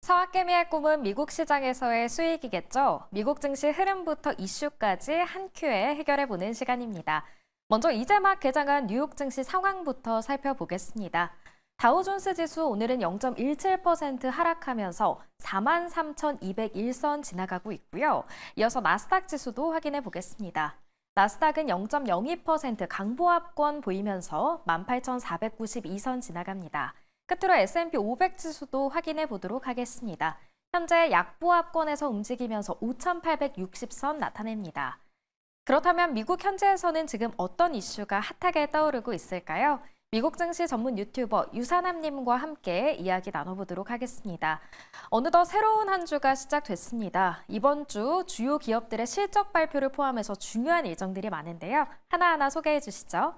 서학개미의 꿈은 미국 시장에서의 수익이겠죠. 미국 증시 흐름부터 이슈까지 한 큐에 해결해보는 시간입니다. 먼저 이제 막 개장한 뉴욕 증시 상황부터 살펴보겠습니다. 다우존스 지수 오늘은 0.17% 하락하면서 43,201선 지나가고 있고요. 이어서 나스닥 지수도 확인해 보겠습니다. 나스닥은 0.02% 강보합권 보이면서 18,492선 지나갑니다. 끝으로 S&P 500 지수도 확인해 보도록 하겠습니다. 현재 약보합권에서 움직이면서 5,860선 나타냅니다. 그렇다면 미국 현지에서는 지금 어떤 이슈가 핫하게 떠오르고 있을까요? 미국 증시 전문 유튜버 유사남님과 함께 이야기 나눠보도록 하겠습니다. 어느덧 새로운 한 주가 시작됐습니다. 이번 주 주요 기업들의 실적 발표를 포함해서 중요한 일정들이 많은데요. 하나하나 소개해 주시죠.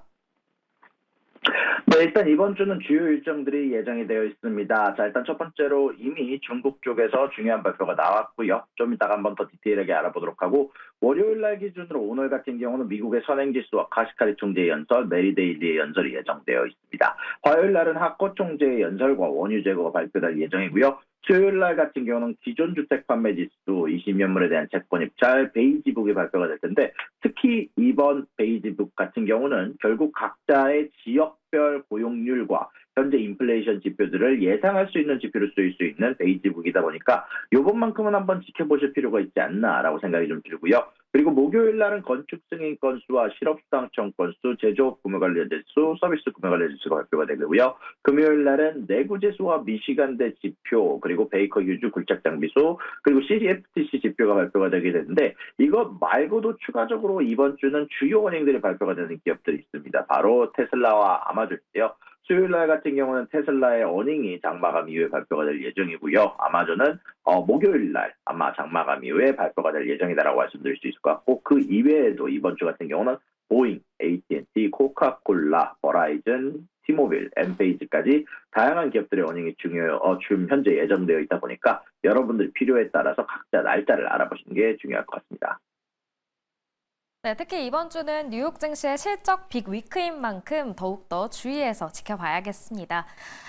네, 일단 이번 주는 주요 일정들이 예정이 되어 있습니다. 자, 일단 첫 번째로 이미 중국 쪽에서 중요한 발표가 나왔고요. 좀 이따가 한번 더 디테일하게 알아보도록 하고, 월요일 날 기준으로 오늘 같은 경우는 미국의 선행지수와 카시카리 총재의 연설, 메리데일리의 연설이 예정되어 있습니다. 화요일 날은 하커 총재의 연설과 원유 재고가 발표될 예정이고요. 수요일 날 같은 경우는 기존 주택 판매 지수, 20년물에 대한 채권 입찰, 베이지북이 발표가 될 텐데, 특히 이번 베이지북 같은 경우는 결국 각자의 지역별 고용률과 현재 인플레이션 지표들을 예상할 수 있는 지표로 쓰일 수 있는 베이지북이다 보니까 이번만큼은 한번 지켜보실 필요가 있지 않나라고 생각이 좀 들고요. 그리고 목요일 날은 건축 승인 건수와 실업수당 청구 건수, 제조업 구매 관련 지수, 서비스 구매 관련 지수가 발표가 되고요. 금요일 날은 내구 지수와 미시간대 지표, 그리고 베이커 휴즈 굴착 장비수, 그리고 CFTC 지표가 발표가 되게 되는데, 이것 말고도 추가적으로 이번 주는 주요 은행들이 발표가 되는 기업들이 있습니다. 바로 테슬라와 아마존인데요. 수요일 날 같은 경우는 테슬라의 어닝이 장마감 이후에 발표가 될 예정이고요. 아마존은 목요일 날 아마 장마감 이후에 발표가 될 예정이다라고 말씀드릴 수 있을 것 같고, 그 이외에도 이번 주 같은 경우는 보잉, AT&T, 코카콜라, 버라이즌, 티모빌, 엔페이지까지 다양한 기업들의 어닝이 지금 현재 예정되어 있다 보니까 여러분들 필요에 따라서 각자 날짜를 알아보시는 게 중요할 것 같습니다. 네, 특히 이번 주는 뉴욕 증시의 실적 빅위크인 만큼 더욱더 주의해서 지켜봐야겠습니다.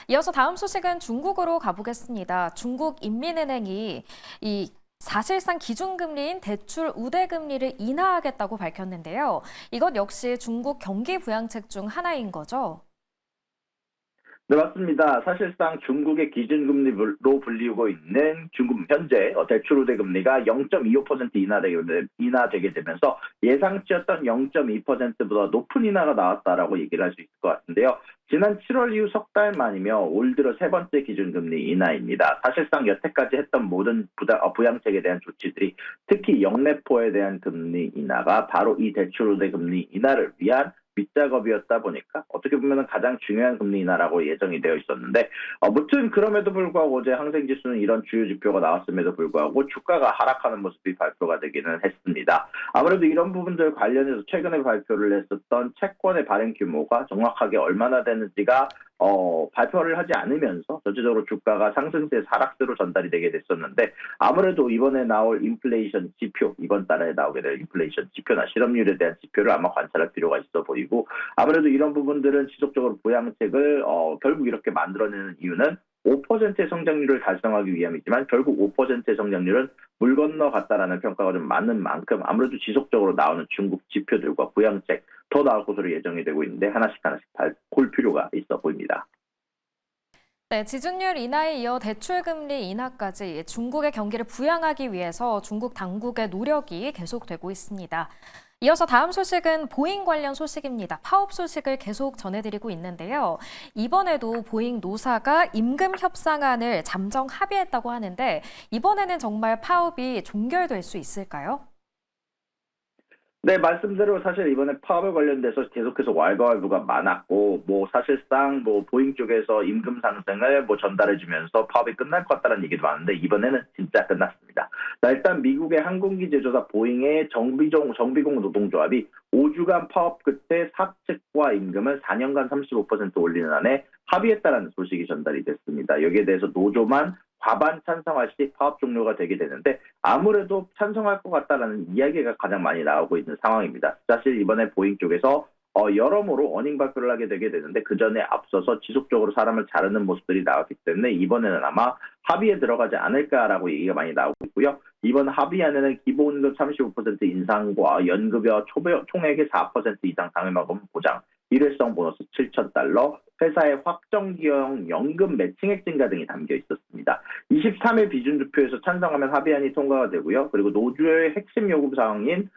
이어서 다음 소식은 중국으로 가보겠습니다. 중국 인민은행이 사실상 기준금리인 대출 우대금리를 인하하겠다고 밝혔는데요. 이것 역시 중국 경기 부양책 중 하나인 거죠? 네, 맞습니다. 사실상 중국의 기준금리로 불리고 있는 중국 현재 대출 우대 금리가 0.25% 인하되게 되면서 예상치였던 0.2%보다 높은 인하가 나왔다라고 얘기를 할 수 있을 것 같은데요. 지난 7월 이후 석 달 만이며 올 들어 세 번째 기준금리 인하입니다. 사실상 여태까지 했던 모든 부양책에 대한 조치들이, 특히 영래포에 대한 금리 인하가 바로 이 대출 우대 금리 인하를 위한 밑작업이었다 보니까 어떻게 보면 가장 중요한 금리 인하라고 예정이 되어 있었는데, 무튼 그럼에도 불구하고 어제 항생지수는 이런 주요 지표가 나왔음에도 불구하고 주가가 하락하는 모습이 발표가 되기는 했습니다. 아무래도 이런 부분들 관련해서 최근에 발표를 했었던 채권의 발행 규모가 정확하게 얼마나 되는지가 발표를 하지 않으면서 전체적으로 주가가 상승세 하락세로 전달이 되게 됐었는데, 아무래도 이번에 나올 인플레이션 지표, 이번 달에 나오게 될 인플레이션 지표나 실업률에 대한 지표를 아마 관찰할 필요가 있어 보이고, 아무래도 이런 부분들은 지속적으로 부양책을 결국 이렇게 만들어내는 이유는 5%의 성장률을 달성하기 위함이지만, 결국 5%의 성장률은 물 건너갔다라는 평가가 좀 많은 만큼 아무래도 지속적으로 나오는 중국 지표들과 부양책 더 나올 것으로 예정이 되고 있는데, 하나씩 볼 필요가 있어 보입니다. 네, 지준율 인하에 이어 대출금리 인하까지 중국의 경기를 부양하기 위해서 중국 당국의 노력이 계속되고 있습니다. 이어서 다음 소식은 보잉 관련 소식입니다. 파업 소식을 계속 전해드리고 있는데요. 이번에도 보잉 노사가 임금 협상안을 잠정 합의했다고 하는데, 이번에는 정말 파업이 종결될 수 있을까요? 네, 말씀대로 사실 이번에 파업에 관련돼서 계속해서 왈가왈부가 많았고, 사실상 보잉 쪽에서 임금 상승을 전달해주면서 파업이 끝날 것 같다는 얘기도 많은데, 이번에는 진짜 끝났습니다. 자, 일단 미국의 항공기 제조사 보잉의 정비공 노동조합이 5주간 파업 끝에 사측과 임금을 4년간 35% 올리는 안에 합의했다는 소식이 전달이 됐습니다. 여기에 대해서 노조만 과반 찬성할 시 파업 종료가 되게 되는데, 아무래도 찬성할 것 같다라는 이야기가 가장 많이 나오고 있는 상황입니다. 사실 이번에 보잉 쪽에서 여러모로 어닝 발표를 하게 되게 되는데, 그 전에 앞서서 지속적으로 사람을 자르는 모습들이 나왔기 때문에 이번에는 아마 합의에 들어가지 않을까라고 얘기가 많이 나오고 있고요. 이번 합의안에는 기본급 35% 인상과 연급여 총액의 4% 이상 당해마감 보장, 일회성 보너스 7,000달러, 회사의 확정 기형 연금 매칭액 증가 등이 담겨 있었습니다. 23일 비준투표에서 찬성하면 합의안이 통과가 되고요. 그리고 노조의 핵심 요구 사항인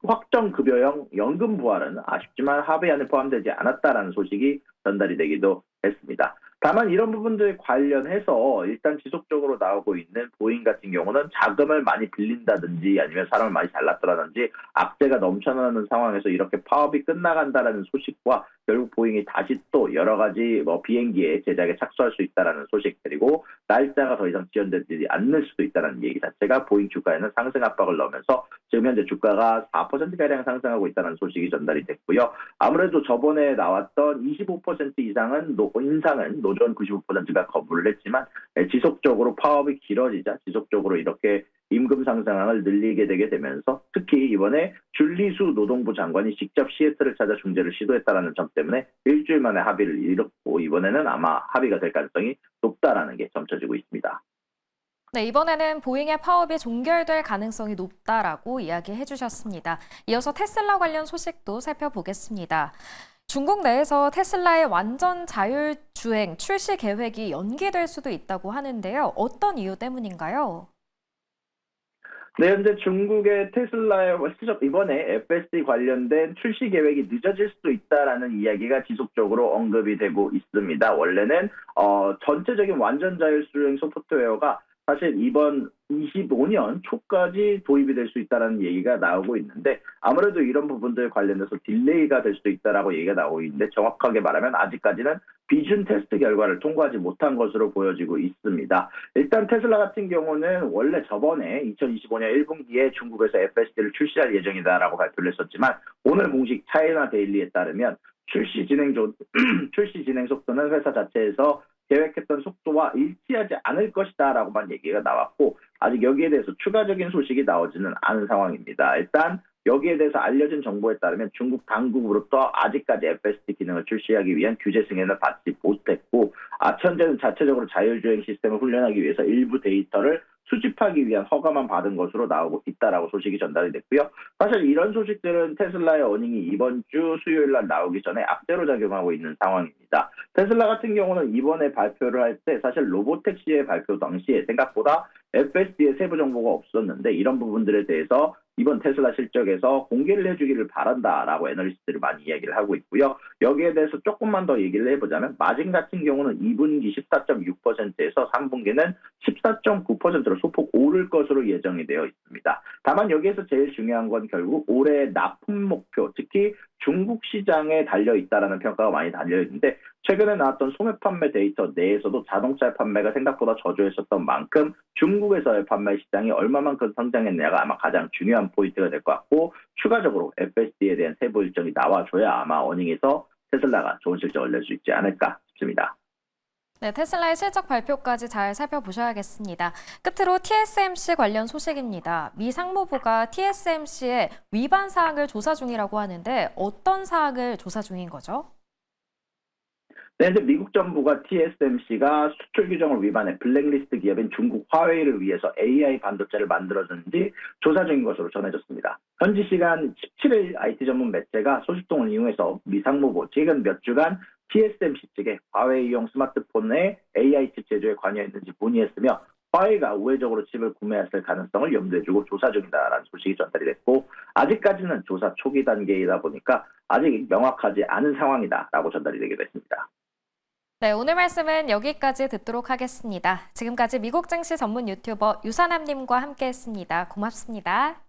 확정 급여형 연금 부활은 아쉽지만 합의안에 포함되지 않았다라는 소식이 전달이 되기도 했습니다. 다만 이런 부분들 관련해서 일단 지속적으로 나오고 있는 보잉 같은 경우는 자금을 많이 빌린다든지 아니면 사람을 많이 잘랐다든지 악재가 넘쳐나는 상황에서 이렇게 파업이 끝나간다라는 소식과 결국 보잉이 다시 또 여러 가지 비행기의 제작에 착수할 수 있다라는 소식, 그리고 날짜가 더 이상 지연되지 않을 수도 있다는 얘기 자체가 보잉 주가에는 상승 압박을 넣으면서 지금 현재 주가가 4%가량 상승하고 있다는 소식이 전달이 됐고요. 아무래도 저번에 나왔던 25% 이상은 인상은 노조원 95%가 거부를 했지만 지속적으로 파업이 길어지자 지속적으로 이렇게 임금 상승을 늘리게 되게 되면서 특히 이번에 줄리수 노동부 장관이 직접 시애틀을 찾아 중재를 시도했다는 점 때문에 일주일 만에 합의를 이뤘고 이번에는 아마 합의가 될 가능성이 높다라는 게 점쳐지고 있습니다. 네, 이번에는 보잉의 파업이 종결될 가능성이 높다라고 이야기해 주셨습니다. 이어서 테슬라 관련 소식도 살펴보겠습니다. 중국 내에서 테슬라의 완전 자율주행 출시 계획이 연기될 수도 있다고 하는데요. 어떤 이유 때문인가요? 네, 현재 중국의 테슬라의 이번에 FSD 관련된 출시 계획이 늦어질 수도 있다라는 이야기가 지속적으로 언급이 되고 있습니다. 원래는 전체적인 완전 자율주행 소프트웨어가 사실 이번 25년 초까지 도입이 될 수 있다는 얘기가 나오고 있는데 아무래도 이런 부분들 관련해서 딜레이가 될 수도 있다라고 얘기가 나오고 있는데 정확하게 말하면 아직까지는 비준 테스트 결과를 통과하지 못한 것으로 보여지고 있습니다. 일단 테슬라 같은 경우는 원래 저번에 2025년 1분기에 중국에서 FSD를 출시할 예정이다라고 발표를 했었지만 오늘 공식 차이나 데일리에 따르면 출시 진행 속도는 회사 자체에서 계획했던 속도와 일치하지 않을 것이다라고만 얘기가 나왔고 아직 여기에 대해서 추가적인 소식이 나오지는 않은 상황입니다. 일단 여기에 대해서 알려진 정보에 따르면 중국 당국으로부터 아직까지 FSD 기능을 출시하기 위한 규제 승인을 받지 못했고 현재는 자체적으로 자율주행 시스템을 훈련하기 위해서 일부 데이터를 수집하기 위한 허가만 받은 것으로 나오고 있다라고 소식이 전달이 됐고요. 사실 이런 소식들은 테슬라의 어닝이 이번 주 수요일 날 나오기 전에 악재로 작용하고 있는 상황입니다. 테슬라 같은 경우는 이번에 발표를 할 때 사실 로보택시의 발표 당시에 생각보다 FSD의 세부 정보가 없었는데 이런 부분들에 대해서 이번 테슬라 실적에서 공개를 해주기를 바란다라고 애널리스트들이 많이 이야기를 하고 있고요. 여기에 대해서 조금만 더 얘기를 해보자면 마진 같은 경우는 2분기 14.6%에서 3분기는 14.9%로 소폭 오를 것으로 예정이 되어 있습니다. 다만 여기에서 제일 중요한 건 결국 올해 납품 목표, 특히 중국 시장에 달려있다라는 평가가 많이 달려있는데 최근에 나왔던 소매 판매 데이터 내에서도 자동차 판매가 생각보다 저조했었던 만큼 중국에서의 판매 시장이 얼마만큼 성장했냐가 아마 가장 중요한 포인트가 될 것 같고 추가적으로 FSD에 대한 세부 일정이 나와줘야 아마 어닝에서 테슬라가 좋은 실적을 낼 수 있지 않을까 싶습니다. 네, 테슬라의 실적 발표까지 잘 살펴보셔야겠습니다. 끝으로 TSMC 관련 소식입니다. 미 상무부가 TSMC의 위반 사항을 조사 중이라고 하는데 어떤 사항을 조사 중인 거죠? 네, 현재 미국 정부가 TSMC가 수출 규정을 위반해 블랙리스트 기업인 중국 화웨이를 위해서 AI 반도체를 만들어준지 조사 중인 것으로 전해졌습니다. 현지 시간 17일 IT 전문 매체가 소식통을 이용해서 미 상무부 최근 몇 주간 TSMC 측에 화웨이용 스마트폰의 AI 칩 제조에 관여했는지 문의했으며 화웨이가 우회적으로 칩을 구매했을 가능성을 염두에 두고 조사 중이다라는 소식이 전달이 됐고 아직까지는 조사 초기 단계이다 보니까 아직 명확하지 않은 상황이다라고 전달이 되기도 했습니다. 네, 오늘 말씀은 여기까지 듣도록 하겠습니다. 지금까지 미국 증시 전문 유튜버 유산남님과 함께했습니다. 고맙습니다.